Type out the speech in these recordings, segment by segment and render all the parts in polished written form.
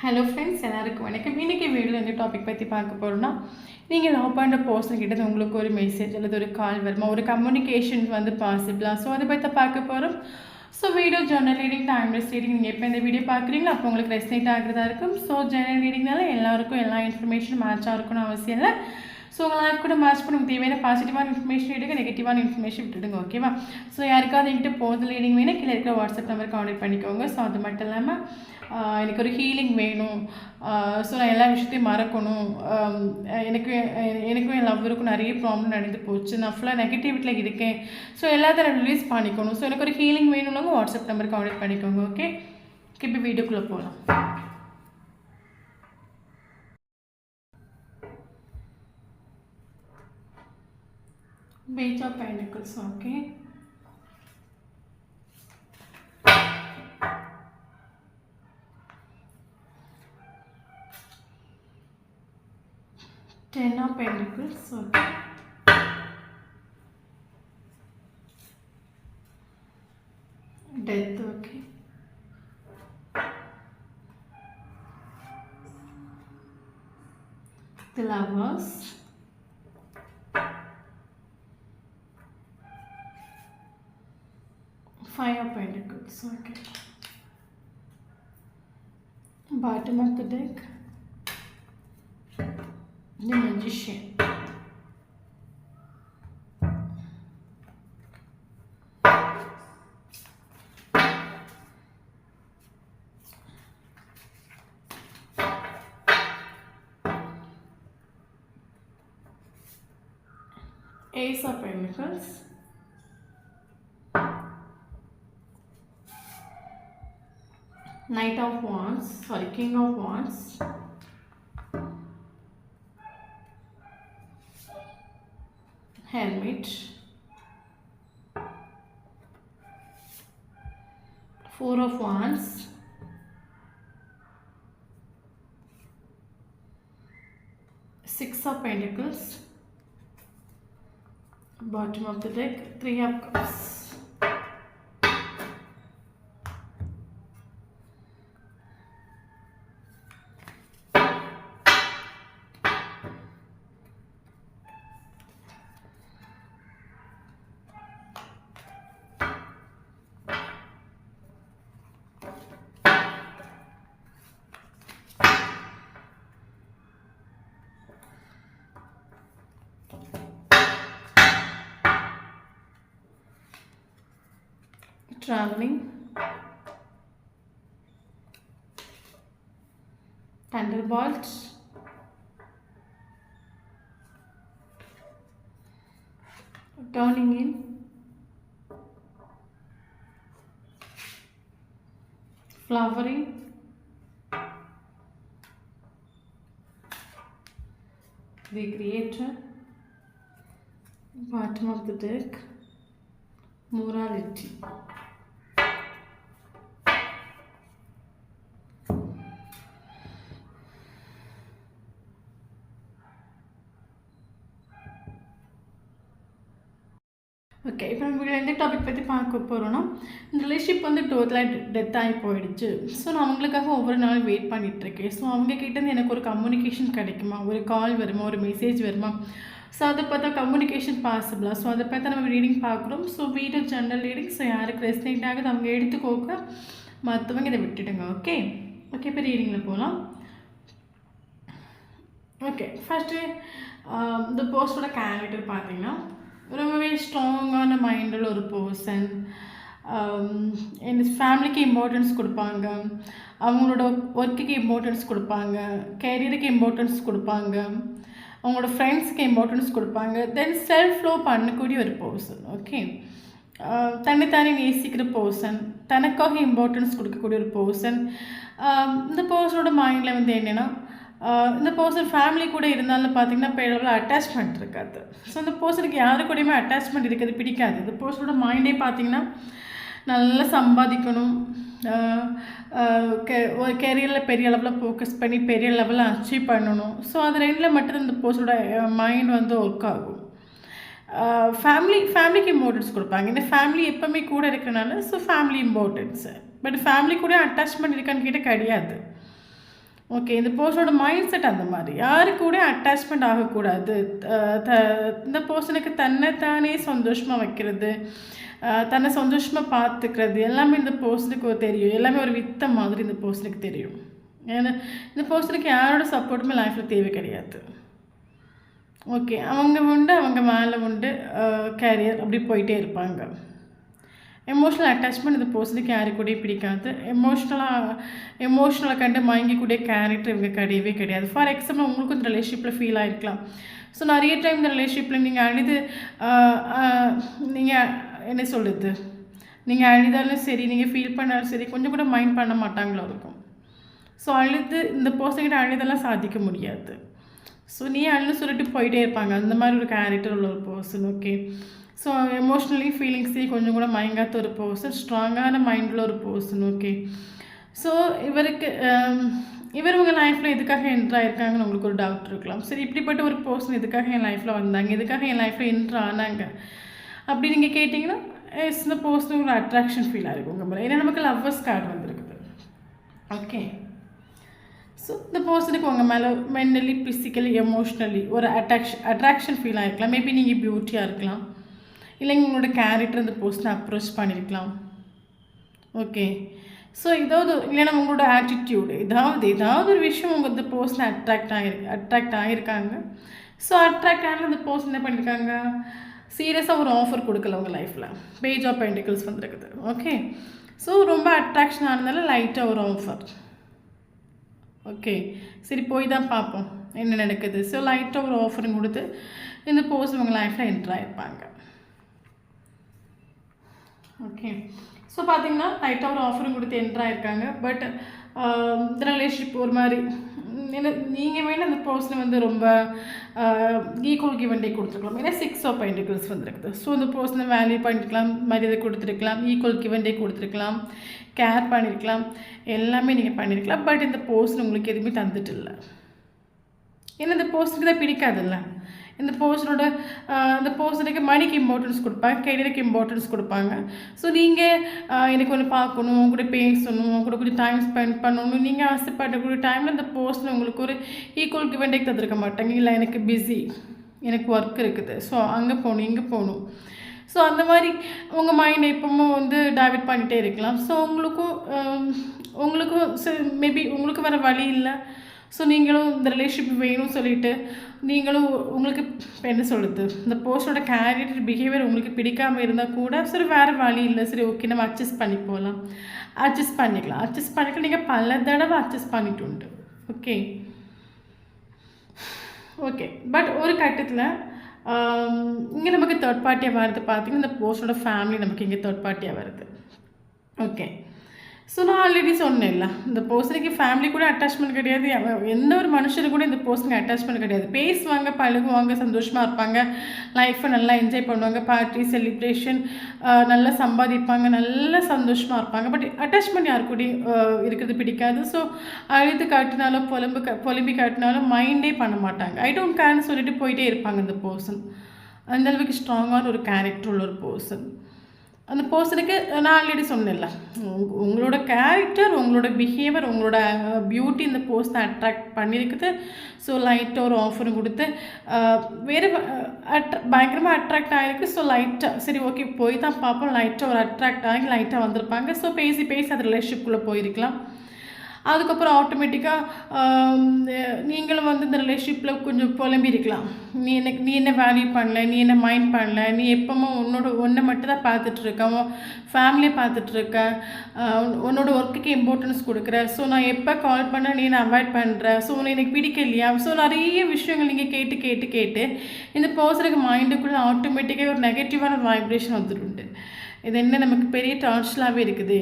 Hello friends, எல்லாருக்கும் வணக்கம். இன்றைக்கி வீடியோவில் எந்த டாபிக் பற்றி பார்க்க போகிறோன்னா, நீங்கள் லவ் பண்ணுற பர்சன் கிட்ட உங்களுக்கு ஒரு மெசேஜ் அல்லது ஒரு கால் வருமா, ஒரு கம்யூனிகேஷன் வந்து பாசிபிளா, ஸோ அதை பற்றி பார்க்க போகிறோம். So video journal reading, timeless reading, நீங்கள் எப்போ இந்த வீடியோ பார்க்குறீங்களோ அப்போ உங்களுக்கு ரெஸ்னேட் ஆகிறதா இருக்கும். ஸோ ஜெர்னல் ரீடிங்னால எல்லாருக்கும் எல்லா இன்ஃபர்மேஷனும் மேட்சாக இருக்கணும்னு அவசியம் இல்லை. ஸோ உங்கள் லைஃப் கூட மேட்ச் பண்ண தேவையான பாசிட்டிவான இன்ஃபர்மேஷன் எடுங்க, நெகட்டிவான இன்ஃபர்மேஷன் விட்டுடுங்க. ஓகேவா? ஸோ யாருக்காவது என்கிட்ட போதில் ரீடிங் வேணும், கீழே இருக்கிற வாட்ஸ்அப் நம்பர் கான்டெக்ட் பண்ணிக்கோங்க. ஸோ அது மட்டும் இல்லாமல் எனக்கு ஒரு ஹீலிங் வேணும், ஸோ நான் எல்லா விஷயத்தையும் மறக்கணும், எனக்கும் என் லவ்வருக்கும் நிறைய ப்ராப்ளம் நடந்து போச்சு, நான் ஃபுல்லாக நெகட்டிவிட்டியில் இருக்கேன், ஸோ எல்லாத்தையும் ரிலீஸ் பண்ணிக்கணும், ஸோ எனக்கு ஒரு ஹீலிங் வேணும்னாங்க வாட்ஸ்அப் நம்பர் கான்டெக்ட் பண்ணிக்கோங்க. ஓகே, இப்போ வீடியோக்குள்ளே போகலாம். Page of Pentacles, okay. Ten of Pentacles, okay. Death, okay. The Lovers. Five of Pentacles, okay. Bottom of the deck, the Magician. Ace of Pentacles. Knight of Wands, sorry, King of Wands, Hermit, Four of Wands, Six of Pentacles, bottom of the deck, Three of Cups. Traveling, Thunderbolt, Turning in, Flowering, The Creator, bottom of the deck, Morality. Okay, இப்போ நம்ம எந்த topic பற்றி பார்க்க போகிறோன்னா, இந்த relationship வந்து டோட்டலாக death ஆகி போயிடுச்சு. ஸோ நான் அவங்களுக்காக ஒவ்வொரு நாளும் வெயிட் பண்ணிகிட்ருக்கேன். ஸோ அவங்கக்கிட்டேருந்து எனக்கு ஒரு கம்யூனிகேஷன் கிடைக்குமா, ஒரு கால் வருமா, ஒரு மெசேஜ் வருமா, ஸோ அதை பார்த்தா கம்யூனிகேஷன் பாசிபிளா, ஸோ அதை பார்த்தா நம்ம ரீடிங் பார்க்குறோம். So video general reading, so யாருக்கு ரெஸ்னேட் ஆகுது அவங்க எடுத்துக்கோங்க, மற்றவங்க இதை விட்டுடுங்க. ஓகே ஓகே, இப்போ ரீடிங்கில் போகலாம். ஓகே, ஃபஸ்ட்டு இந்த போஸ்டோட கேரக்டர் பார்த்தீங்கன்னா ரொம்பவே ஸ்ட்ராங்கான மைண்டில் ஒரு பர்சன், என் ஃபேமிலிக்கு இம்பார்ட்டன்ஸ் கொடுப்பாங்க, அவங்களோட ஒர்க்குக்கு இம்பார்ட்டன்ஸ் கொடுப்பாங்க, கேரியருக்கு இம்பார்ட்டன்ஸ் கொடுப்பாங்க, அவங்களோட ஃப்ரெண்ட்ஸுக்கு இம்பார்ட்டன்ஸ் கொடுப்பாங்க, தென் செல்ஃப் லவ் பண்ணக்கூடிய ஒரு பர்சன். ஓகே, தன்னைத்தானே நேசிக்கிற பர்சன், தனக்காக இம்பார்ட்டன்ஸ் கொடுக்கக்கூடிய ஒரு பர்சன். இந்த பர்சனோட மைண்டில் வந்து என்னென்னா, இந்த பர்சன் ஃபேமிலி கூட இருந்தாலும் பார்த்தீங்கன்னா பெரிய அட்டாச்மெண்ட் இருக்காது. ஸோ இந்த பர்சனுக்கு யாரு கூடயுமே அட்டாச்மெண்ட் இருக்கிறது பிடிக்காது. இந்த பர்சனோட மைண்டே பார்த்தீங்கன்னா நல்லா சம்பாதிக்கணும், ஒரு கெரியரில் பெரிய அளவில் ஃபோக்கஸ் பண்ணி பெரிய லெவலில் அச்சீவ் பண்ணணும். ஸோ அது ரெண்டில் மட்டும் இந்த பர்சனோட மைண்ட் வந்து ஒர்க் ஆகும். ஃபேமிலிக்கு இம்பார்ட்டன்ஸ் கொடுப்பாங்க. இந்த ஃபேமிலி எப்போவுமே கூட இருக்கிறனால so family importance. But family கூட அட்டாச்மெண்ட் இருக்கான்னு கேட்டால் கிடையாது. ஓகே. இந்த பர்சனோட மைண்ட் செட் அந்த மாதிரி. யாரு கூட அட்டாச்மெண்ட் ஆகக்கூடாது. இந்த பர்சனுக்கு தன்னை தானே சந்தோஷமா வைக்கிறது, தன்னை சந்தோஷமா பார்த்துக்கிறது எல்லாமே இந்த பர்சனுக்கு தெரியும். எல்லாமே ஒரு வித்த மாதிரி இந்த பர்சனுக்கு தெரியும். ஏன்னா இந்த பர்சனுக்கு யாரோட சப்போர்ட்டுமே லைஃப்பில் தேவை கிடையாது. ஓகே. அவங்க உண்டு, அவங்க மேலே உண்டு, கேரியர் அப்படி போயிட்டே இருப்பாங்க. எமோஷ்னல் அட்டாச்மெண்ட் இந்த பர்சனுக்கு யாரு கூடயும் பிடிக்காது. எமோஷ்னலாக கண்டு மயங்கக்கூடிய கேரக்டர் இவங்க கிடையவே கிடையாது. ஃபார் எக்ஸாம்பிள் உங்களுக்கு இந்த ரிலேஷன்ஷிப்பில் ஃபீல் ஆகிருக்கலாம். ஸோ நிறைய டைம் இந்த ரிலேஷன்ஷிப்பில் நீங்கள் அழுது நீங்கள் என்ன சொல்கிறது, நீங்கள் அழுதாலும் சரி, நீங்கள் ஃபீல் பண்ணாலும் சரி, கொஞ்சம் கூட மைண்ட் பண்ண மாட்டாங்களோ இருக்கும். ஸோ அழுது இந்த பர்சன்கிட்ட அழுதெல்லாம் சாதிக்க முடியாது. ஸோ நீ அழுது சொல்லிட்டு போயிட்டே இருப்பாங்க. அந்த மாதிரி ஒரு கேரக்டர் உள்ள ஒரு பர்சன். ஓகே. ஸோ எமோஷ்னலி ஃபீலிங்ஸையும் கொஞ்சம் கூட மயங்காத்த ஒரு பர்சன், ஸ்ட்ராங்கான மைண்டில் ஒரு பர்சன். ஓகே. ஸோ இவர் உங்கள் லைஃப்பில் எதுக்காக என்ட்ரு ஆகிருக்காங்கன்னு உங்களுக்கு ஒரு டவுட் இருக்கலாம். சரி, இப்படிப்பட்ட ஒரு பர்சன் எதுக்காக என் லைஃப்பில் வந்தாங்க, எதுக்காக என் லைஃப்பில் என்ட்ரு ஆனாங்க அப்படி நீங்கள் கேட்டிங்கன்னா, இந்த பர்சன் ஒரு அட்ராக்ஷன் ஃபீல் ஆகிருக்கும் உங்கள் மேலே. ஏன்னா நமக்கு லவ்வர்ஸ் கார்டு வந்திருக்குது. ஓகே. ஸோ இந்த பர்சனுக்கு உங்கள் மேலே மென்டலி, ஃபிசிக்கலி, எமோஷ்னலி ஒரு அட்ராக்ஷன் ஃபீல் ஆகிருக்கலாம். மேபி நீங்கள் பியூட்டியாக இருக்கலாம், இல்லைங்க உங்களோட கேரக்டர் இந்த பர்சனை அப்ரோச் பண்ணியிருக்கலாம். ஓகே. ஸோ இல்லைன்னா உங்களோட ஆட்டிடியூடு ஏதாவது ஒரு விஷயம் உங்கள் இந்த பர்சனை அட்ராக்ட் ஆகிருக்காங்க. ஸோ அட்ராக்ட் ஆனால் இந்த பர்சன் என்ன பண்ணியிருக்காங்க, சீரியஸாக ஒரு ஆஃபர் கொடுக்கல உங்கள் லைஃப்பில். பேஜ் ஆஃப் பென்டிகிள்ஸ் வந்துருக்குது. ஓகே. ஸோ ரொம்ப அட்ராக்ஷன் ஆனதுனால லைட்டாக ஒரு ஆஃபர். ஓகே. சரி, போய் தான் பார்ப்போம் என்ன நடக்குது. ஸோ லைட்டாக ஒரு ஆஃபரும் கொடுத்து இந்த பர்சன் உங்கள் லைஃப்பில் என்ட்ரு ஆகிருப்பாங்க. ஓகே. ஸோ பார்த்தீங்கன்னா லைட்டாக ஒரு ஆஃபரும் கொடுத்து என்ட்ரு ஆகிருக்காங்க. பட் இந்த ரிலேஷன்ஷிப் ஒரு மாதிரி நீங்கள் வேணும் அந்த பர்சனை வந்து ரொம்ப ஈக்குவல் கிவ் அண்ட் டேக் கொடுத்துருக்கலாம். ஏன்னா 6 ஆஃப் பென்டிகிள்ஸ் வந்துருக்குது. ஸோ இந்த பர்சனை வேல்யூ பண்ணியிருக்கலாம், மரியாதை கொடுத்துருக்கலாம், ஈக்குவல் கிவ் அண்ட் டேக் கொடுத்துருக்கலாம், கேர் பண்ணியிருக்கலாம், எல்லாமே நீங்கள் பண்ணியிருக்கலாம். பட் இந்த பர்சன் உங்களுக்கு எதுவுமே தந்துட்டு இல்லை. ஏன்னா இந்த பர்சனுக்கு தான் பிடிக்காதுல்ல. இந்த பர்சனுக்கு மணிக்கு இம்பார்ட்டன்ஸ் கொடுப்பாங்க, கெரியருக்கு இம்பார்ட்டன்ஸ் கொடுப்பாங்க. ஸோ நீங்கள் எனக்கு ஒன்று பார்க்கணும், உங்க கூட பேசணும், உங்க கூட கொஞ்சம் டைம் ஸ்பெண்ட் பண்ணணும், நீங்கள் ஆசைப்படக்கூடிய டைமில் இந்த பர்சன் உங்களுக்கு ஒரு ஈக்குவல் கிவ் அண்ட் டேக் தந்திருக்க மாட்டாங்க. இல்லை எனக்கு பிஸி, எனக்கு ஒர்க் இருக்குது, ஸோ அங்கே போகணும், இங்கே போகணும். ஸோ அந்த மாதிரி உங்கள் மைண்ட் எப்பவும் வந்து டைவர்ட் பண்ணிகிட்டே இருக்கலாம். ஸோ உங்களுக்கும் மேபி உங்களுக்கு வேறு வழி இல்லை. ஸோ நீங்களும் இந்த ரிலேஷன்ஷிப் வேணும்னு சொல்லிட்டு நீங்களும் உங்களுக்கு என்ன சொல்கிறது, இந்த பர்சனோட கேரக்டர் பிஹேவியர் உங்களுக்கு பிடிக்காமல் இருந்தால் கூட சரி வேறு வழி இல்லை, சரி ஓகே நம்ம அட்ஜஸ்ட் பண்ணி போகலாம், அட்ஜஸ்ட் பண்ணிக்கலாம். நீங்கள் பல தடவை அட்ஜஸ்ட் பண்ணிட்டு உண்டு. ஓகே. பட் ஒரு கட்டத்தில் இங்கே நமக்கு தேர்ட் பார்ட்டியாக வருது. பார்த்திங்கன்னா இந்த பர்சனோட ஃபேமிலி நமக்கு இங்கே தேர்ட் பார்ட்டியாக வருது. ஓகே. ஸோ நான் ஆல்ரெடி சொன்னேன்ல, இந்த பர்சனுக்கு ஃபேமிலி கூட அட்டாச்மெண்ட் கிடையாது, எந்த ஒரு மனுஷனுக்கு கூட இந்த பர்சனுக்கு அட்டாச்மெண்ட் கிடையாது. பேசுவாங்க, பழகுவாங்க, சந்தோஷமாக இருப்பாங்க, லைஃப்பை நல்லா என்ஜாய் பண்ணுவாங்க, பார்ட்டி செலிப்ரேஷன் நல்லா சம்பாதிப்பாங்க, நல்லா சந்தோஷமாக இருப்பாங்க. பட் அட்டாச்மெண்ட் யாரு கூட இருக்கிறது பிடிக்காது. ஸோ அழுது காட்டினாலும் புலம்பி காட்டினாலும் மைண்டே பண்ண மாட்டாங்க. ஐ டோன்ட் கேர்னு சொல்லிட்டு போயிட்டே இருப்பாங்க இந்த பர்சன். அந்தளவுக்கு ஸ்ட்ராங்கான ஒரு கேரக்டர் உள்ள ஒரு பர்சன். அந்த பர்சனுக்கு நான் ஆல்ரெடி சொன்னேன்ல, உங்களோட கேரக்டர், உங்களோட பிஹேவியர், உங்களோட பியூட்டி இந்த பர்சனை அட்ராக்ட் பண்ணியிருக்குது. ஸோ லைட்டாக ஒரு ஆஃபரும் கொடுத்து வேறு பயங்கரமாக அட்ராக்ட் ஆகிருக்கு. ஸோ லைட்டாக சரி ஓகே போய் தான் பார்ப்போம், லைட்டாக ஒரு அட்ராக்ட் ஆகி லைட்டாக வந்திருப்பாங்க. ஸோ பேசி அது ரிலேஷன்ஷிப்குள்ளே போயிருக்கலாம். அதுக்கப்புறம் ஆட்டோமேட்டிக்காக நீங்களும் வந்து இந்த ரிலேஷன்ஷிப்பில் கொஞ்சம் புலம்பிருக்கலாம். நீ என்ன வேல்யூ பண்ணல, நீ என்ன மைண்ட் பண்ணல, நீ எப்பவும் ஒன்றை மட்டும் தான் பார்த்துட்ருக்க, ஃபேமிலியை பார்த்துட்ருக்க, உன்னோட ஒர்க்குக்கு இம்பார்ட்டன்ஸ் கொடுக்குற. ஸோ நான் எப்போ கால் பண்ண நீ என்ன அவாய்ட் பண்ணுற, ஸோ எனக்கு பிடிக்கலையா. ஸோ நிறைய விஷயங்கள் நீங்கள் கேட்டு இந்த பர்சனுக்கு மைண்டுக்குள்ளே ஆட்டோமேட்டிக்காக ஒரு நெகட்டிவான வைப்ரேஷன் வந்துடுண்டு. இது என்ன நமக்கு பெரிய டார்ச்சலாகவே இருக்குது.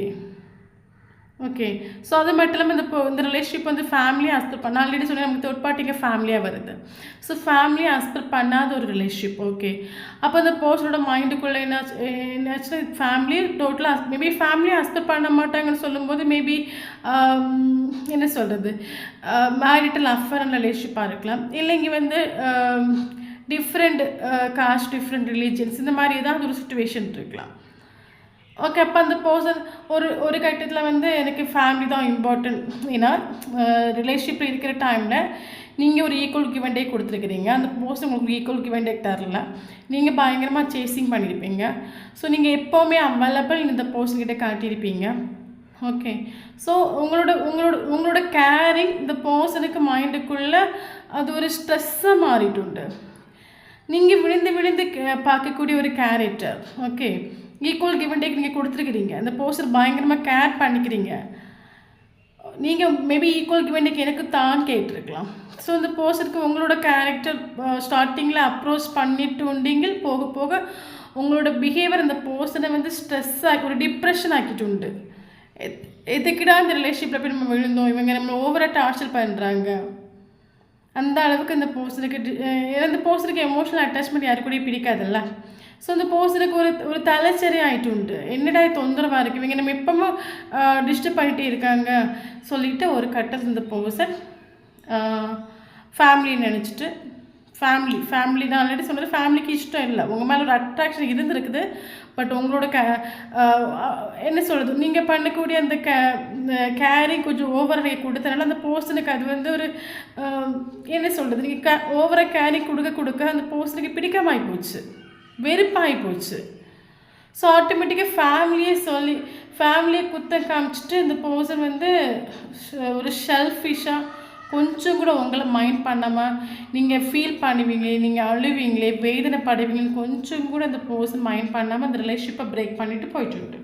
ஓகே. ஸோ அது மட்டும் இல்லாமல் இந்த ரிலேஷன்ஷிப் வந்து ஃபேமிலியை அஸ்பெக்ட் பண்ண ஆல்ரெடி சொன்னால் நமக்கு தேர்ட் பார்ட்டிங்க ஃபேமிலியாக வருது. ஸோ ஃபேமிலியை அஸ்பெக்ட் பண்ணாத ஒரு ரிலேஷன்ஷிப். ஓகே. அப்போ அந்த பர்சனோட மைண்டுக்குள்ளே என்னாச்சுன்னா ஃபேமிலி டோட்டலாக மேபி ஃபேமிலியை அஸ்பெக்ட் பண்ண மாட்டாங்கன்னு சொல்லும்போது மேபி என்ன சொல்கிறது, மேரிட்டல் அஃபேர் அண்ட் ரிலேஷன்ஷிப்பாக இருக்கலாம். இல்லைங்க வந்து டிஃப்ரெண்ட் காஸ்ட், டிஃப்ரெண்ட் ரிலீஜியன்ஸ், இந்த மாதிரி ஏதாவது ஒரு சுச்சுவேஷன் இருக்கலாம். ஓகே. அப்போ அந்த பர்சன் ஒரு கட்டத்தில் வந்து எனக்கு ஃபேமிலி தான் இம்பார்ட்டன்ட். ஏன்னா ரிலேஷன்ஷிப்பில் இருக்கிற டைமில் நீங்கள் ஒரு ஈக்குவல் கிவ் அண்ட் டேக் கொடுத்துருக்குறீங்க. அந்த பர்சன் உங்களுக்கு ஈக்குவல் கிவ் அண்ட் டேக் தரல. நீங்கள் பயங்கரமாக சேசிங் பண்ணியிருப்பீங்க. ஸோ நீங்கள் எப்போவுமே அவைலபிள் இந்த பர்சன்கிட்ட காட்டியிருப்பீங்க. ஓகே. ஸோ உங்களோட கேரிங் இந்த பர்சனுக்கு மைண்டுக்குள்ளே அது ஒரு ஸ்ட்ரெஸ்ஸாக மாறிட்டுண்டு. நீங்கள் விழுந்து பார்க்கக்கூடிய ஒரு character. Okay. Equal give and take நீங்கள் கொடுத்துருக்குறீங்க. அந்த பர்சன் பயங்கரமாக கேர் பண்ணிக்கிறீங்க. நீங்கள் maybe equal give and take எனக்கு தான் கேட்டிருக்கலாம். ஸோ இந்த பர்சனுக்கு உங்களோட கேரக்டர் ஸ்டார்டிங்கில் அப்ரோச் பண்ணிட்டு உண்டீங்க. போக போக உங்களோட பிஹேவியர் அந்த பர்சனை வந்து ஸ்ட்ரெஸ் ஆக்கி ஒரு டிப்ரெஷன் ஆக்கிட்டு உண்டு. எதுக்கிடா இந்த ரிலேஷன்ஷிப்பில் போய் நம்ம விழுந்தோம், இவங்க நம்ம ஓவராக டார்ச்சர் பண்ணுறாங்க, அந்த அளவுக்கு இந்த பர்சனுக்கு எமோஷனல் அட்டாச்மெண்ட் யாரு கூட பிடிக்காதுல்ல. ஸோ அந்த பர்சனுக்கு ஒரு தலைச்சரி ஆகிட்டு உண்டு. என்னடா தொந்தரவாக இருக்குது, இவங்க நம்ம எப்பவும் டிஸ்டர்ப் பண்ணிகிட்டே இருக்காங்க சொல்லிவிட்டு ஒரு கட்டத்தில் இந்த பர்சன் ஃபேமிலியை நினச்சிட்டு ஃபேமிலி நான் ஆல்ரெடி சொன்னது ஃபேமிலிக்கு இஷ்டம் இல்லை, உங்கள் மேலே ஒரு அட்ராக்ஷன் இருந்திருக்குது. பட் உங்களோட என்ன சொல்கிறது, நீங்கள் பண்ணக்கூடிய அந்த கேரிங் கொஞ்சம் ஓவராக கொடுத்தனால அந்த பர்சனுக்கு அது வந்து ஒரு என்ன சொல்கிறது, நீங்கள் ஓவராக கேரிங் கொடுக்க அந்த பர்சனுக்கு பிடிக்காமல் போச்சு, வெறுப்பாகி போச்சு. ஸோ ஆட்டோமேட்டிக்காக ஃபேமிலியை குத்தம் காமிச்சிட்டு இந்த பர்சன் வந்து ஒரு ஷெல்ஃபிஷாக கொஞ்சம் கூட உங்களை மைண்ட் பண்ணாமல் நீங்கள் ஃபீல் பண்ணுவீங்க, நீங்கள் அழுவீங்களே, வேதனைப்படுவீங்கன்னு கொஞ்சம் கூட அந்த பர்சன் மைண்ட் பண்ணாமல் அந்த ரிலேஷன்ஷிப்பை பிரேக் பண்ணிவிட்டு போயிட்டு.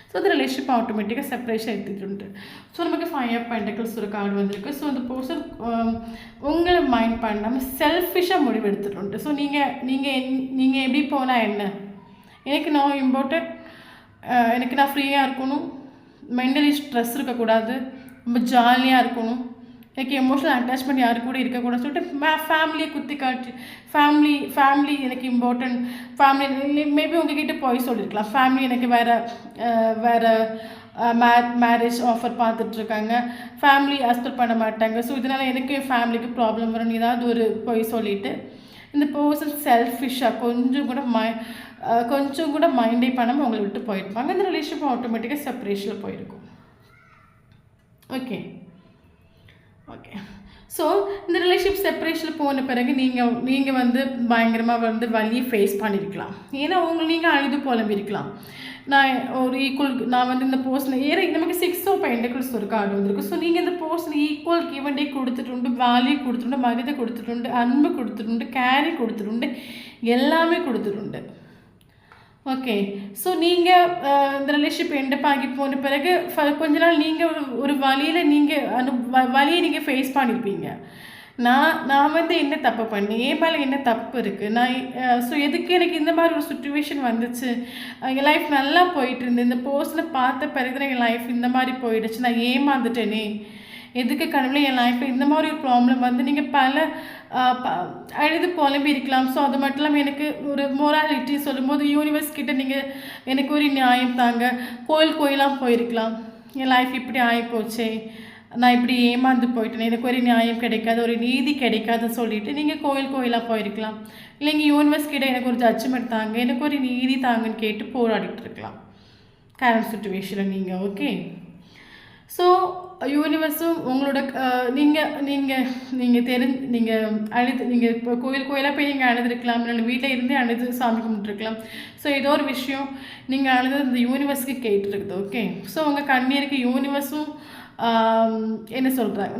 ஸோ அந்த ரிலேஷன்ஷிப் ஆட்டோமேட்டிக்காக செப்பரேஷன் எடுத்துகிட்டு. ஸோ நமக்கு 5 of Pentacles ஒரு கார்டு வந்திருக்கு. ஸோ அந்த பர்சன் உங்களை மைண்ட் பண்ணாமல் செல்ஃபிஷாக முடிவு எடுத்துகிட்டு. ஸோ நீங்கள் எப்படி போனால் என்ன, எனக்கு நான் இம்பார்ட்டன்ட், எனக்கு நான் ஃப்ரீயாக இருக்கணும், மென்டலி ஸ்ட்ரெஸ் இருக்கக்கூடாது, ரொம்ப ஜாலியாக இருக்கணும், எனக்கு எமோஷனல் அட்டாச்மெண்ட் யாரு கூட இருக்கக்கூடாது சொல்லிட்டு ஃபேமிலியை குத்தி காட்டி ஃபேமிலி எனக்கு இம்பார்ட்டன்ட், ஃபேமிலி மேபி உங்ககிட்ட போய் சொல்லியிருக்கலாம், ஃபேமிலி எனக்கு வேறு மேரேஜ் ஆஃபர் பார்த்துட்ருக்காங்க, ஃபேமிலி அக்செப்ட் பண்ண மாட்டாங்க, ஸோ இதனால் எனக்கு என் ஃபேமிலிக்கு ப்ராப்ளம் வரும்னு ஏதாவது ஒரு போய் சொல்லிவிட்டு இந்த பர்சன் செல்ஃபிஷாக கொஞ்சம் கூட மைண்டே பண்ணாமல் உங்களை விட்டு போயிருப்பாங்க. இந்த ரிலேஷன்ஷிப் ஆட்டோமேட்டிக்காக செப்பரேஷனில் போயிருக்கும். ஓகே. ஸோ இந்த ரிலேஷன்ஷிப் செப்பரேஷனில் போன பிறகு நீங்கள் வந்து பயங்கரமாக வந்து வலியை ஃபேஸ் பண்ணியிருக்கலாம். ஏன்னா நீங்கள் அழுது புலம்பிருக்கலாம். நான் வந்து இந்த பர்சனை நமக்கு 6 of Pentacles ஒரு கார்டு வந்திருக்கு. ஸோ நீங்கள் இந்த பர்சனை ஈக்குவல் கிவ் அண்ட் டேக் கொடுத்துட்டு, வேல்யூ கொடுத்துட்டு, மரியாதை கொடுத்துட்டு, அன்பு கொடுத்துட்டு, கேரி கொடுத்துட்டு, எல்லாமே கொடுத்துட்டு. ஓகே. ஸோ நீங்கள் இந்த ரிலேஷன்ஷிப் எண்டப் ஆகி போன பிறகு கொஞ்ச நாள் நீங்கள் ஒரு வழியை நீங்கள் ஃபேஸ் பண்ணியிருப்பீங்க. நான் வந்து என்ன தப்பு பண்ணேன், என் மேலே என்ன தப்பு இருக்குது, ஸோ எதுக்கு எனக்கு இந்த மாதிரி ஒரு சுச்சுவேஷன் வந்துச்சு, என் லைஃப் நல்லா போயிட்டு இருந்து இந்த பர்சனை பார்த்த பிறகு என் லைஃப் இந்த மாதிரி போயிடுச்சு, நான் ஏமாந்துட்டேனே, எதுக்கு கடவுளே என் லைஃப்பில் இந்த மாதிரி ஒரு ப்ராப்ளம் வந்து நீங்கள் பல அழுது புலம்பி இருக்கலாம். ஸோ அது மட்டும் இல்லாமல் எனக்கு ஒரு மொராலிட்டி சொல்லும்போது யூனிவர்ஸ் கிட்ட நீங்கள் எனக்கு ஒரு நியாயம் தாங்க, கோயிலாக போயிருக்கலாம், என் லைஃப் இப்படி ஆகிப்போச்சே, நான் இப்படி ஏமாந்து போயிட்டேன், எனக்கு ஒரு நியாயம் கிடைக்காது, ஒரு நீதி கிடைக்காதுன்னு சொல்லிட்டு நீங்கள் கோயிலாக போயிருக்கலாம். இல்லைங்க யூனிவர்ஸ் கிட்ட எனக்கு ஒரு ஜட்ஜ்மெண்ட் தாங்க, எனக்கு ஒரு நீதி தாங்கன்னு கேட்டு போராடிட்டு இருக்கலாம் கரண்ட் சுச்சுவேஷனில் நீங்கள். ஓகே. ஸோ யூனிவர்ஸும் உங்களோட நீங்கள் இப்போ கோயிலாக போய் நீங்கள் அழுதுருக்கலாம், இல்லை வீட்டில் இருந்தே அழுது சாமி கும்பிட்டுருக்கலாம். ஸோ ஏதோ ஒரு விஷயம் நீங்கள் அழுது இந்த யூனிவர்ஸுக்கு கேட்டுருக்குது. ஓகே. ஸோ உங்கள் கண்ணீருக்கு யூனிவர்ஸும் என்ன சொல்கிறாங்க,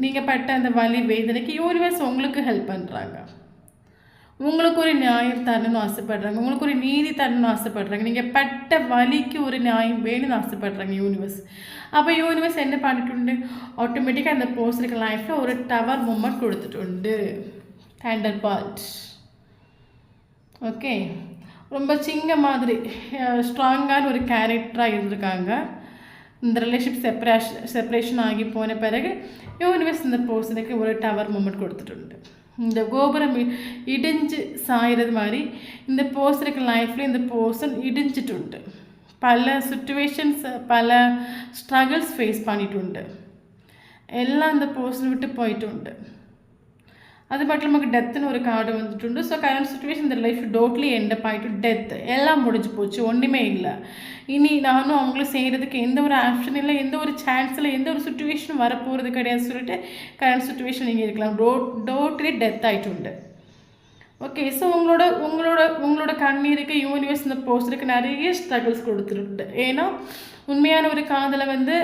நீங்கள் பட்ட அந்த வலி வேதனைக்கு யூனிவர்ஸ் உங்களுக்கு ஹெல்ப் பண்ணுறாங்க, உங்களுக்கு ஒரு நியாயம் தரணும்னு ஆசைப்படுறாங்க, உங்களுக்கு ஒரு நீதி தரணும்னு ஆசைப்படுறாங்க, நீங்கள் பட்ட வலிக்கு ஒரு நியாயம் வேணும்னு ஆசைப்படுறாங்க யூனிவர்ஸ். அப்போ யூனிவர்ஸ் என்ன பண்ணிட்டு ஆட்டோமேட்டிக்காக அந்த பர்சனுக்கு லைஃப்பில் ஒரு டவர் மூமெண்ட் கொடுத்துட்டு ஹேண்டல் பார்ட். ஓகே. ரொம்ப சிங்க மாதிரி ஸ்ட்ராங்கான ஒரு கேரக்டராக இருந்திருக்காங்க. இந்த ரிலேஷன்ஷிப் செப்பரேஷன் ஆகி போன பிறகு யூனிவர்ஸ் இந்த பர்சனுக்கு ஒரு டவர் மூமெண்ட் கொடுத்துட்டு இந்த கோபுரம் இடிஞ்சு சாயிறது மாதிரி இந்த பர்சனுக்கு லைஃப்பில் இந்த பர்சன் இடிஞ்சிட்டு பல சுச்சுவேஷன்ஸ் பல ஸ்ட்ரகிள்ஸ் ஃபேஸ் பண்ணிட்டு எல்லாம் இந்த பர்சன் விட்டு போயிட்டு அது மட்டும் நமக்கு டெத்துன்னு ஒரு கார்டு வந்துட்டு. ஸோ கரண்ட் சுச்சுவேஷன் இந்த லைஃப் டோட்லி எண்டப் ஆகிட்டு டெத் எல்லாம் முடிஞ்சு போச்சு, ஒன்றுமே இல்லை. இனி நானும் அவங்களும் செய்கிறதுக்கு எந்த ஒரு ஆப்ஷன் இல்லை, எந்த ஒரு சான்ஸ் இல்லை, எந்த ஒரு சுச்சுவேஷனும் வரப்போகிறது கிடையாது சொல்லிட்டு கரண்ட் சுச்சுவேஷன் நீங்கள் இருக்கலாம். டோட்டலி டெத் ஆகிட்டு. ஓகே, ஸோ உங்களோட உங்களோட உங்களோட கண்ணீருக்கு யூனிவர்ஸ் இந்த போஸ்டருக்கு நிறைய ஸ்ட்ரகிள்ஸ் கொடுத்துருக்கு. ஏன்னா உண்மையான ஒரு காதலை வந்து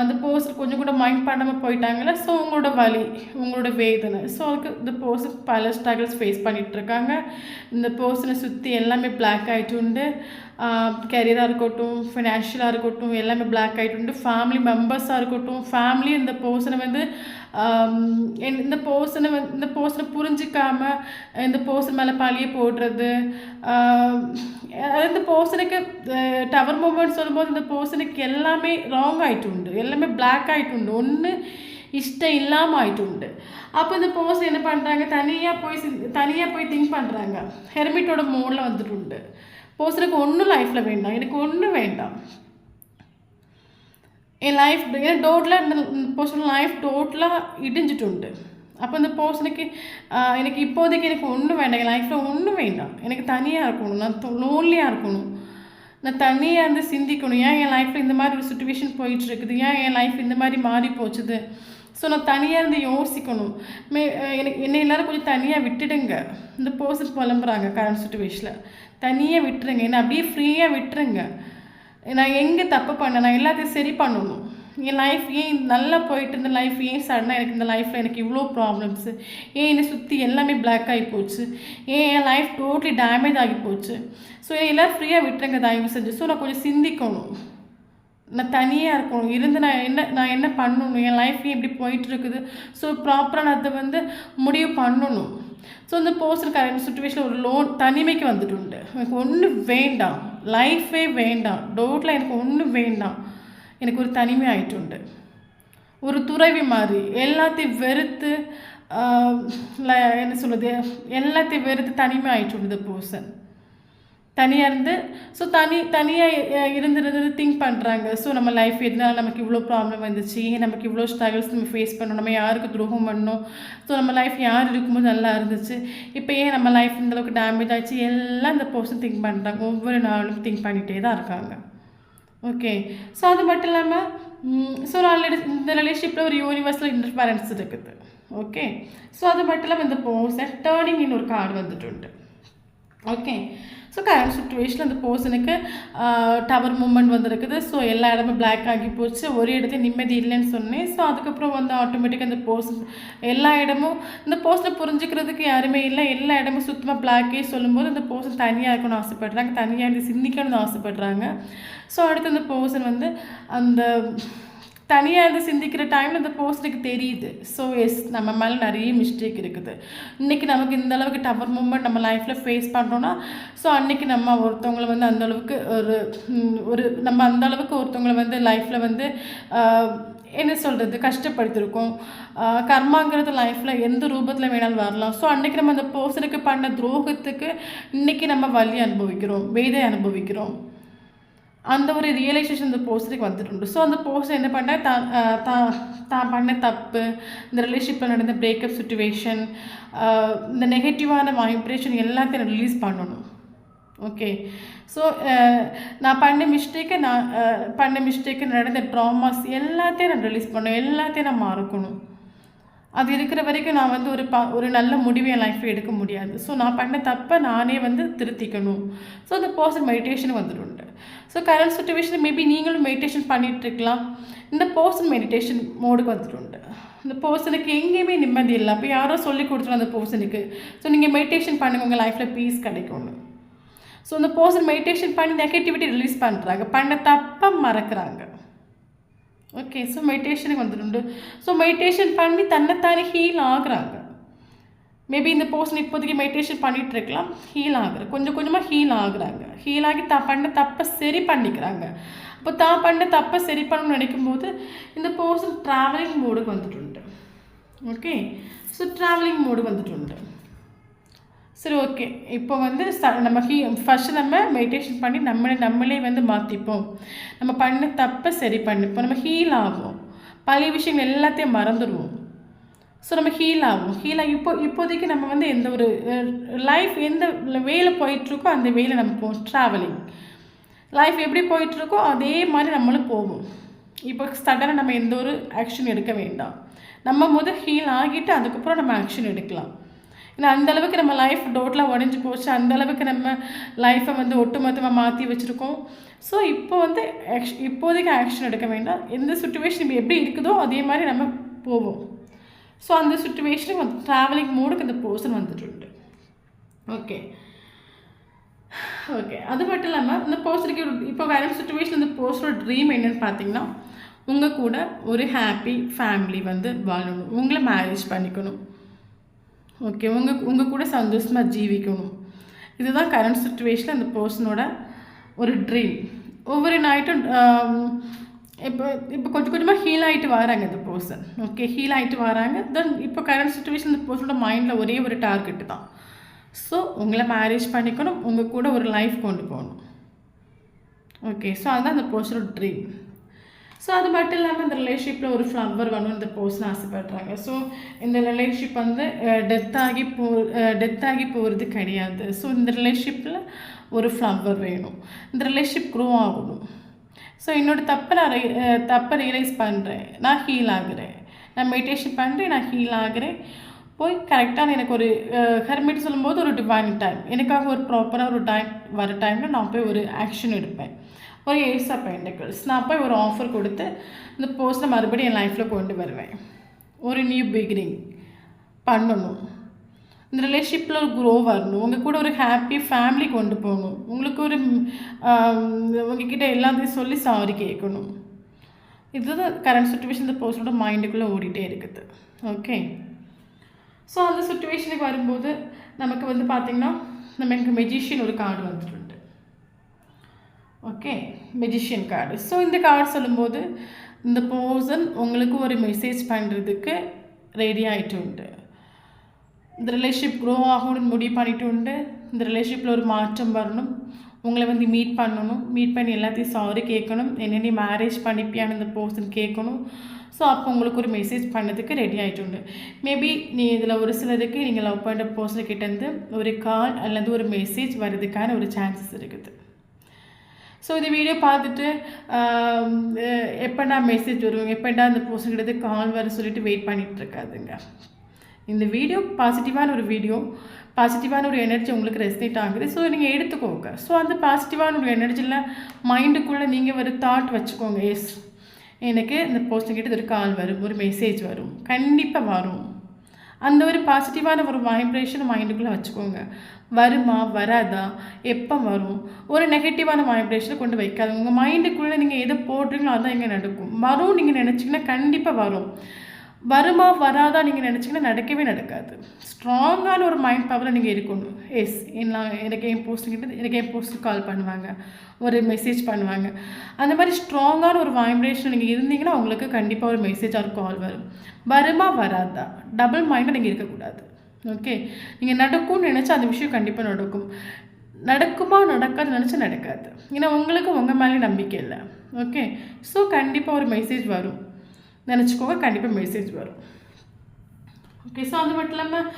அந்த போஸ்டர் கொஞ்சம் கூட மைண்ட் பண்ணாமல் போயிட்டாங்கல்ல. ஸோ உங்களோட வலி, உங்களோட வேதனை, ஸோ அதுக்கு இந்த போஸ்டர் பல ஸ்ட்ரகிள்ஸ் ஃபேஸ் பண்ணிகிட்ருக்காங்க. இந்த போஸ்டரை சுற்றி எல்லாமே பிளாக் ஆகிட்டு உண்டு. கெரியராக இருக்கட்டும், ஃபினான்ஷியலாக இருக்கட்டும், எல்லாமே பிளாக் ஆகிட்டு உண்டு. ஃபேமிலி மெம்பர்ஸாக இருக்கட்டும், ஃபேமிலி இந்த போஸ்டரை வந்து இந்த போஸ்டரை புரிஞ்சிக்காமல் இந்த போஸ்டர் மேலே பழிய போடுறது. இந்த போஸ்டருக்கு டவர் மூமெண்ட் சொல்லும்போது இந்த போஸ்டருக்கு எல்லாமே ராங் ஆகிட்டு உண்டு, எல்லாமே பிளாக் ஆகிட்டு உண்டு, ஒன்று இஷ்டம் இல்லாமல் ஆகிட்டு உண்டு. அப்போ இந்த போஸ்டர் என்ன பண்ணுறாங்க, தனியாக போய் திங்க் பண்ணுறாங்க. ஹெர்மிட்டோட மோடில் வந்துட்டு உண்டு. போஸ்டருக்கு ஒன்றும் லைஃப்பில் வேண்டாம், எனக்கு ஒன்றும் வேண்டாம், என் லைஃப் ஏன்னா டோட்டலாக இந்த பர்சனல் லைஃப் டோட்டலாக இடிஞ்சிட்டு உண்டு. அப்போ இந்த பர்சனுக்கு எனக்கு இப்போதைக்கு எனக்கு ஒன்றும் வேண்டாம், என் லைஃப்பில் ஒன்றும் வேண்டாம், எனக்கு தனியாக இருக்கணும், நான் லோன்லியாக இருக்கணும், நான் தனியாக இருந்து சிந்திக்கணும். ஏன் என் லைஃப்பில் இந்த மாதிரி ஒரு சுச்சுவேஷன் போயிட்டுருக்குது, ஏன் என் லைஃப் இந்த மாதிரி மாறி போச்சுது, ஸோ நான் தனியாக இருந்து யோசிக்கணும். என்னை எல்லோரும் கொஞ்சம் தனியாக விட்டுடுங்க. இந்த பர்சன் புலம்புறாங்க கரண்ட் சுச்சுவேஷனில், தனியாக விட்டுருங்க, என்னை அப்படியே ஃப்ரீயாக விட்டுருங்க. நான் எங்கே தப்பு பண்ணேன், நான் எல்லாத்தையும் சரி பண்ணணும். என் லைஃப் ஏன் நல்லா போயிட்டு இருந்த லைஃப் ஏன் சடனாக எனக்கு இந்த லைஃப்பில் எனக்கு இவ்வளோ ப்ராப்ளம்ஸு, ஏன் என்னை சுற்றி எல்லாமே பிளாக் ஆகி போச்சு, ஏன் என் லைஃப் டோட்டலி டேமேஜ் ஆகி போச்சு. ஸோ எல்லோரும் ஃப்ரீயாக விட்டுருங்க தயவு செஞ்சு. ஸோ நான் கொஞ்சம் சிந்திக்கணும், நான் தனியாக இருக்கணும், இருந்து நான் என்ன பண்ணணும், என் லைஃப் எப்படி போயிட்டுருக்குது, ஸோ ப்ராப்பராக நான் அதை வந்து முடிவு பண்ணணும். ஸோ இந்த பர்சன் கரண்ட் சுச்சுவேஷனில் ஒரு தனிமைக்கு வந்துட்டு உண்டு. எனக்கு ஒன்றும் வேண்டாம், லைஃபே வேண்டாம், டோட்டலாக எனக்கு ஒன்றும் வேண்டாம், எனக்கு ஒரு தனிமை ஆகிட்டு உண்டு. ஒரு துறவி மாதிரி எல்லாத்தையும் வெறுத்து என்ன சொல்கிறது, எல்லாத்தையும் வெறுத்து தனிமை ஆகிட்டு உண்டு இந்த பர்சன். தனியாக இருந்து ஸோ தனியாக இருந்து திங்க் பண்ணுறாங்க. ஸோ நம்ம லைஃப் எதனால நமக்கு இவ்வளோ ப்ராப்ளம் வந்துச்சு, நமக்கு இவ்வளோ ஸ்ட்ரகிள்ஸ் நம்ம ஃபேஸ் பண்ணணும், நம்ம யாருக்கு துரோகம் பண்ணணும், ஸோ நம்ம லைஃப் யார் இருக்கும்போது நல்லா இருந்துச்சு, இப்போ ஏன் நம்ம லைஃப் இந்தளவுக்கு டேமேஜ் ஆச்சு, எல்லாம் இந்த பர்சன் திங்க் பண்ணுறாங்க. ஒவ்வொரு நாளும் திங்க் பண்ணிகிட்டே தான் இருக்காங்க. ஓகே, ஸோ அது மட்டும் இல்லாமல் ஸோ ஆல்ரெடி இந்த ரிலேஷன்ஷிப்பில் ஒரு யூனிவர்சல் இன்டர்ஃபரன்ஸ் இருக்குது. ஓகே, ஸோ அது மட்டும் இல்லாமல் இந்த பர்சன் டேர்னிங் இன் ஒரு கார்டு வந்துட்டு உண்டு. ஓகே, ஸோ கரண்ட் சுச்சுவேஷனில் அந்த பர்சனுக்கு டவர் மூமெண்ட் வந்துருக்குது. ஸோ எல்லா இடமும் பிளாக் ஆகி போச்சு, ஒரு இடத்துல நிம்மதி இல்லைன்னு சொன்னேன். ஸோ அதுக்கப்புறம் வந்து ஆட்டோமேட்டிக்காக இந்த பர்சன் எல்லா இடமும் இந்த பர்சனை புரிஞ்சுக்கிறதுக்கு யாருமே இல்லை, எல்லா இடமும் சுத்தமாக பிளாக்கே சொல்லும்போது இந்த பர்சன் தனியாக இருக்கணும்னு ஆசைப்படுறாங்க, தனியாக இருந்து சிந்திக்கணும்னு ஆசைப்படுறாங்க. ஸோ அடுத்து அந்த பர்சன் வந்து அந்த தனியாக இருந்து சிந்திக்கிற டைமில் இந்த பர்சனுக்கு தெரியுது, ஸோ எஸ் நம்ம மேலே நிறைய மிஸ்டேக் இருக்குது. இன்றைக்கி நமக்கு இந்த அளவுக்கு டவர் மூமெண்ட் நம்ம லைஃப்பில் ஃபேஸ் பண்ணுறோன்னா, ஸோ அன்றைக்கி நம்ம ஒருத்தவங்களை வந்து அந்தளவுக்கு நம்ம அந்தளவுக்கு ஒருத்தவங்களை வந்து லைஃப்பில் வந்து என்ன சொல்கிறது கஷ்டப்படுத்திருக்கோம். கர்மாங்கிறது லைஃப்பில் எந்த ரூபத்தில் வேணாலும் வரலாம். ஸோ அன்றைக்கி நம்ம அந்த பர்சனுக்கு பண்ண துரோகத்துக்கு இன்றைக்கி நம்ம வலி அனுபவிக்கிறோம், வேதை அனுபவிக்கிறோம். அந்த ஒரு ரியலைசேஷன் இந்த பர்சனுக்கு வந்துட்டு. ஸோ அந்த பர்சன் என்ன பண்ண தான் பண்ண தப்பு, இந்த ரிலேஷன்ஷிப்பில் நடந்த பிரேக்கப் சுச்சுவேஷன், இந்த நெகட்டிவான வைப்ரேஷன் எல்லாத்தையும் ரிலீஸ் பண்ணணும். ஓகே, ஸோ நான் பண்ண மிஸ்டேக்கு நடந்த ட்ராமாஸ் எல்லாத்தையும் நான் ரிலீஸ் பண்ணணும், எல்லாத்தையும் நான் மறக்கணும். அது இருக்கிற வரைக்கும் நான் வந்து ஒரு நல்ல முடிவு என் லைஃப்பில் எடுக்க முடியாது. ஸோ நான் பண்ண தப்பை நானே வந்து திருத்திக்கணும். ஸோ அந்த பர்சன் மெடிடேஷன் வந்துட்டு. ஸோ கரண்ட் சுச்சுவேஷன் மேபி நீங்களும் மெடிடேஷன் பண்ணிகிட்ருக்கலாம். இந்த பர்சன் மெடிடேஷன் மோடுக்கு வந்துட்டு. இந்த பர்சனுக்கு எங்கேயுமே நிம்மதி இல்லை, அப்போ யாரோ சொல்லி கொடுத்துரும் அந்த பர்சனுக்கு. ஸோ நீங்கள் மெடிடேஷன் பண்ணுங்க, உங்கள் லைஃப்பில் பீஸ் கிடைக்கும்னு. ஸோ அந்த பர்சன் மெடிடேஷன் பண்ணி நெகட்டிவிட்டி ரிலீஸ் பண்ணுறாங்க, பண்ண தப்பை மறக்கிறாங்க. ஓகே, ஸோ மெடிடேஷனுக்கு வந்துட்டு. ஸோ மெடிடேஷன் பண்ணி தன்னைத்தானே ஹீல் ஆகுறாங்க. மேபி இந்த பர்சன் இப்போதைக்கு மெடிடேஷன் பண்ணிகிட்டு இருக்கலாம், ஹீல் ஆகுற கொஞ்சம் கொஞ்சமாக ஹீல் ஆகுறாங்க. ஹீல் ஆகி பண்ண தப்பை சரி பண்ணிக்கிறாங்க. அப்போ பண்ண தப்பை சரி பண்ணணும்னு நினைக்கும்போது இந்த பர்சன் ட்ராவலிங் மோடுக்கு வந்துட்டு. ஓகே, ஸோ ட்ராவலிங் மோடு வந்துட்டு. சரி, ஓகே, இப்போ வந்து நம்ம ஃபஸ்ட்டு நம்ம மெடிடேஷன் பண்ணி நம்மளே வந்து மாற்றிப்போம், நம்ம பண்ண தப்பை சரி பண்ணிப்போம், நம்ம ஹீல் ஆகும், பழைய விஷயங்கள் எல்லாத்தையும் மறந்துடுவோம். ஸோ நம்ம ஹீல் ஆகும். ஹீல் ஆகி இப்போதைக்கு நம்ம வந்து எந்த ஒரு லைஃப் எந்த வேலை போயிட்டுருக்கோ அந்த வேலை நம்ம போவோம். ட்ராவலிங் லைஃப் எப்படி போயிட்டுருக்கோ அதே மாதிரி நம்மளும் போவோம். இப்போ சடனாக நம்ம எந்த ஒரு ஆக்ஷன் எடுக்க வேண்டாம். நம்ம ஹீல் ஆகிட்டு அதுக்கப்புறம் நம்ம ஆக்ஷன் எடுக்கலாம். ஏன்னா அந்தளவுக்கு நம்ம லைஃப் டோட்டலாக உடஞ்சி போச்சு, அந்தளவுக்கு நம்ம லைஃப்பை வந்து ஒட்டுமொத்தமாக மாற்றி வச்சுருக்கோம். ஸோ இப்போ வந்து இப்போதைக்கு ஆக்ஷன் எடுக்க வேண்டாம். எந்த சுச்சுவேஷன் இப்போ எப்படி இருக்குதோ அதே மாதிரி நம்ம போவோம். ஸோ அந்த சுச்சுவேஷனுக்கு வந்து ட்ராவலிங் மோடுக்கு இந்த பர்சன் வந்துட்டு. ஓகே ஓகே அது மட்டும் இல்லாமல் இந்த பர்சனுக்கு இப்போ வேறு சுச்சுவேஷன் இந்த பர்சனோட ட்ரீம் என்னென்னு பார்த்தீங்கன்னா, உங்கள் கூட ஒரு ஹாப்பி ஃபேமிலி வந்து வாழணும், உங்களை மேரேஜ் பண்ணிக்கணும். ஓகே உங்கள் கூட சந்தோஷமாக ஜீவிக்கணும். இதுதான் கரண்ட் சுச்சுவேஷனில் அந்த பர்சனோட ஒரு ட்ரீம். ஒவ்வொரு நைட்டும் இப்போ கொஞ்சம் கொஞ்சமாக ஹீல் ஆகிட்டு வராங்க இந்த பர்சன். ஓகே ஹீல் ஆகிட்டு வராங்க. தென் இப்போ கரண்ட் சுச்சுவேஷன் இந்த பர்சனோட மைண்டில் ஒரே ஒரு டார்கெட்டு தான். ஸோ உங்களை மேரேஜ் பண்ணிக்கணும், உங்கள் கூட ஒரு லைஃப் கொண்டு போகணும். ஓகே ஸோ அதுதான் அந்த பர்சனோட ட்ரீம். ஸோ அது மட்டும் இல்லாமல் இந்த ரிலேஷன்ஷிப்பில் ஒரு ஃப்ளவர் வேணும்னு இந்த பர்சன் ஆசைப்படுறாங்க. ஸோ இந்த ரிலேஷன்ஷிப் வந்து டெத்தாகி போகிறது கிடையாது. ஸோ இந்த ரிலேஷன்ஷிப்பில் ஒரு ஃப்ளவர் வேணும், இந்த ரிலேஷன்ஷிப் க்ரோ ஆகணும். ஸோ என்னோடய தப்பை ரியலைஸ் பண்ணுறேன், நான் ஹீல் ஆகுறேன், நான் மெடிடேஷன் பண்ணுறேன், நான் ஹீல் ஆகுறேன். போய் கரெக்டான எனக்கு ஒரு ஹெர்மிட் சொல்லும்போது ஒரு டிவைன் டைம், எனக்காக ஒரு ப்ராப்பராக ஒரு டைம் வர டைமில் நான் போய் ஒரு ஆக்ஷன் எடுப்பேன். ஒரு ஏஸ் ஆஃப் பென்டக்கிள்ஸ் நான் போய் ஒரு ஆஃபர் கொடுத்து இந்த பர்சனை மறுபடியும் என் லைஃப்பில் கொண்டு வருவேன். ஒரு நியூ பிகினிங் பண்ணணும், இந்த ரிலேஷன்ஷிப்பில் ஒரு க்ரோ வரணும், உங்கள் கூட ஒரு ஹாப்பி ஃபேமிலி கொண்டு போகணும், உங்களுக்கு ஒரு உங்ககிட்ட எல்லாத்தையும் சொல்லி சாரி கேட்கணும். இதுதான் கரண்ட் சுச்சுவேஷன் இந்த பர்சனோட மைண்டுக்குள்ளே ஓடிட்டே இருக்குது. ஓகே ஸோ அந்த சுச்சுவேஷனுக்கு வரும்போது நமக்கு வந்து பார்த்திங்கன்னா நமக்கு மெஜிஷியன் ஒரு கார்டு வந்துட்டு. Okay magician card. ஸோ இந்த கார்டு சொல்லும்போது இந்த பர்சன் உங்களுக்கு ஒரு மெசேஜ் பண்ணுறதுக்கு ரெடி ஆகிட்டு உண்டு. இந்த ரிலேஷன்ஷிப் க்ரோ ஆகணும்னு முடிவு பண்ணிட்டு உண்டு. இந்த ரிலேஷன்ஷிப்பில் ஒரு மாற்றம் வரணும், உங்களை வந்து மீட் பண்ணணும், மீட் பண்ணி எல்லாத்தையும் சாரி கேட்கணும், என்ன நீ மேரேஜ் பண்ணிப்பியான்னு இந்த பர்சன் கேட்கணும். ஸோ அப்போ உங்களுக்கு ஒரு மெசேஜ் பண்ணதுக்கு ரெடி ஆகிட்டு உண்டு. மேபி நீ இதில் ஒரு சிலருக்கு நீங்கள் லவ் பண்ணுற பர்சன்கிட்டேருந்து ஒரு கால் அல்லது ஒரு மெசேஜ் வர்றதுக்கான ஒரு சான்சஸ் இருக்குது. ஸோ இந்த வீடியோ பார்த்துட்டு எப்போடா மெசேஜ் வரும், எப்போடா அந்த பர்சன்கிட்ட கால் வர சொல்லிட்டு வெயிட் பண்ணிகிட்ருக்காதுங்க. இந்த வீடியோ பாசிட்டிவான ஒரு வீடியோ, பாசிட்டிவான ஒரு எனர்ஜி உங்களுக்கு ரெஸ்னேட் ஆகுது. ஸோ நீங்கள் எடுத்துக்கோங்க. ஸோ அந்த பாசிட்டிவான ஒரு எனர்ஜியில் மைண்டுக்குள்ளே நீங்கள் ஒரு தாட் வச்சுக்கோங்க, எஸ் எனக்கு இந்த பர்சன்கிட்ட ஒரு கால் வரும், ஒரு மெசேஜ் வரும், கண்டிப்பாக வரும். அந்த ஒரு பாசிட்டிவான ஒரு வைப்ரேஷன் மைண்டுக்குள்ளே வச்சுக்கோங்க. வருமா வராதா, எப்போ வரும், ஒரு நெகட்டிவான வைப்ரேஷனை கொண்டு வைக்காது. உங்கள் மைண்டுக்குள்ளே நீங்கள் எதை போடுறீங்களோ அதுதான் இங்கே நடக்கும். வரும் நீங்கள் நினச்சிங்கன்னா கண்டிப்பாக வரும். வருமா வராதா நீங்கள் நினச்சிங்கன்னா நடக்கவே நடக்காது. ஸ்ட்ராங்கான ஒரு மைண்ட் பவரில் நீங்கள் இருக்கணும். எஸ் எனக்கு என் போஸ்ட்டு கால் பண்ணுவாங்க, ஒரு மெசேஜ் பண்ணுவாங்க. அந்த மாதிரி ஸ்ட்ராங்கான ஒரு வைப்ரேஷன் நீங்கள் இருந்தீங்கன்னா உங்களுக்கு கண்டிப்பாக ஒரு மெசேஜ் ஒரு கால் வரும். வருமா வராதா டபுள் மைண்டாக நீங்கள் இருக்கக்கூடாது. ஓகே நீங்கள் நடக்கும்னு நினச்சா அந்த விஷயம் கண்டிப்பாக நடக்கும். நடக்குமா நடக்காது நினச்சா நடக்காது. ஏன்னா உங்களுக்கு உங்கள் மேலே நம்பிக்கை இல்லை. ஓகே ஸோ கண்டிப்பாக ஒரு மெசேஜ் வரும் நினச்சிக்கோங்க, கண்டிப்பாக மெசேஜ் வரும். ஓகே ஸோ அது மட்டும் இல்லாமல்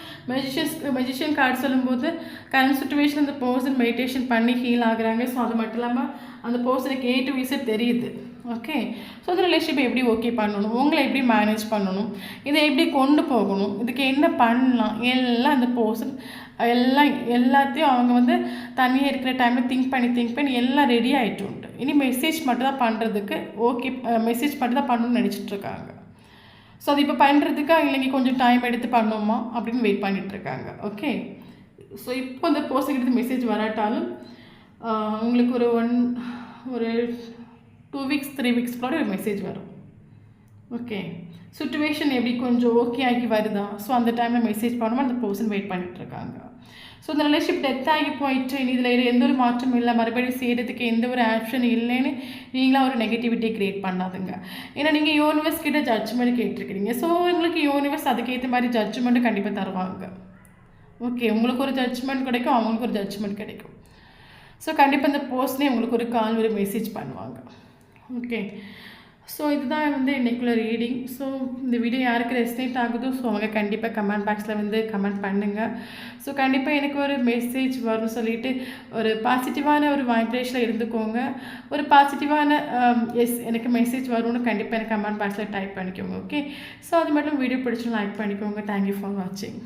மெஜிஷியன் கார்டு சொல்லும்போது கரண்ட் சுச்சுவேஷன் அந்த பர்சன் மெடிடேஷன் பண்ணி ஹீல் ஆகுறாங்க. ஸோ அது மட்டும் இல்லாமல் அந்த பர்சனுக்கு A to Z தெரியுது. ஓகே ஸோ அந்த ரிலேஷன்ஷிப்பை எப்படி ஓகே பண்ணணும், உங்களை எப்படி மேனேஜ் பண்ணணும், இதை எப்படி கொண்டு போகணும், இதுக்கு என்ன பண்ணலாம், எல்லாம் அந்த பர்சன் எல்லாத்தையும் அவங்க வந்து தனியாக இருக்கிற டைமில் திங்க் பண்ணி எல்லாம் ரெடி ஆகிட்டு உண்டு. இனி மெசேஜ் மட்டும் தான் பண்ணுறதுக்கு ஓகே, மெசேஜ் மட்டும் தான் பண்ணணும்னு நினச்சிட்ருக்காங்க. ஸோ அது இப்போ பண்ணுறதுக்கு இல்லைங்க கொஞ்சம் டைம் எடுத்து பண்ணோமா அப்படின்னு வெயிட் பண்ணிகிட்ருக்காங்க. ஓகே ஸோ இப்போ அந்த பர்சன்கிட்ட மெசேஜ் வராட்டாலும் உங்களுக்கு ஒரு 2 weeks 3 weeks கூட ஒரு மெசேஜ் வரும். ஓகே சுச்சுவேஷன் எப்படி கொஞ்சம் ஓகே ஆகி வருதா, ஸோ அந்த டைமில் மெசேஜ் பண்ணாமல் அந்த பர்சன் வெயிட் பண்ணிகிட்ருக்காங்க. ஸோ இந்த ரிலேஷன்ஷிப் டெத் ஆகி போயிட்டு இதில் எந்த ஒரு மாற்றமும் இல்லை, மறுபடியும் செய்கிறதுக்கு எந்த ஒரு ஆப்ஷன் இல்லைன்னு நீங்களாம் ஒரு நெகட்டிவிட்டி க்ரியேட் பண்ணாதுங்க. ஏன்னா நீங்கள் யூனிவர்ஸ் கிட்ட ஜட்ஜ்மெண்ட் கேட்டிருக்கிறீங்க. ஸோ உங்களுக்கு யூனிவர்ஸ் அதுக்கேற்ற மாதிரி ஜட்ஜ்மெண்ட்டு கண்டிப்பாக தருவாங்க. ஓகே உங்களுக்கு ஒரு ஜட்ஜ்மெண்ட் கிடைக்கும், அவங்களுக்கு ஒரு ஜட்ஜ்மெண்ட் கிடைக்கும். ஸோ கண்டிப்பாக இந்த பர்சனே உங்களுக்கு ஒரு கால் ஒரு மெசேஜ் பண்ணுவாங்க. ஓகே ஸோ இதுதான் வந்து இன்றைக்குள்ள ரீடிங். ஸோ இந்த வீடியோ யாருக்கு ரெஸ்னேட் ஆகுதோ ஸோ அவங்க கண்டிப்பாக கமெண்ட் பாக்ஸில் வந்து கமெண்ட் பண்ணுங்கள். ஸோ கண்டிப்பாக எனக்கு ஒரு மெசேஜ் வரும்னு சொல்லிட்டு ஒரு பாசிட்டிவான ஒரு வைப்ரேஷனில் இருந்துக்கோங்க. ஒரு பாசிட்டிவான எஸ் எனக்கு மெசேஜ் வரும்னு கண்டிப்பாக எனக்கு கமெண்ட் பாக்ஸில் டைப் பண்ணிக்கோங்க. ஓகே, ஸோ அது மட்டும் வீடியோ பிடிச்சி லைக் பண்ணிக்கோங்க. தேங்க்யூ ஃபார் வாட்சிங்.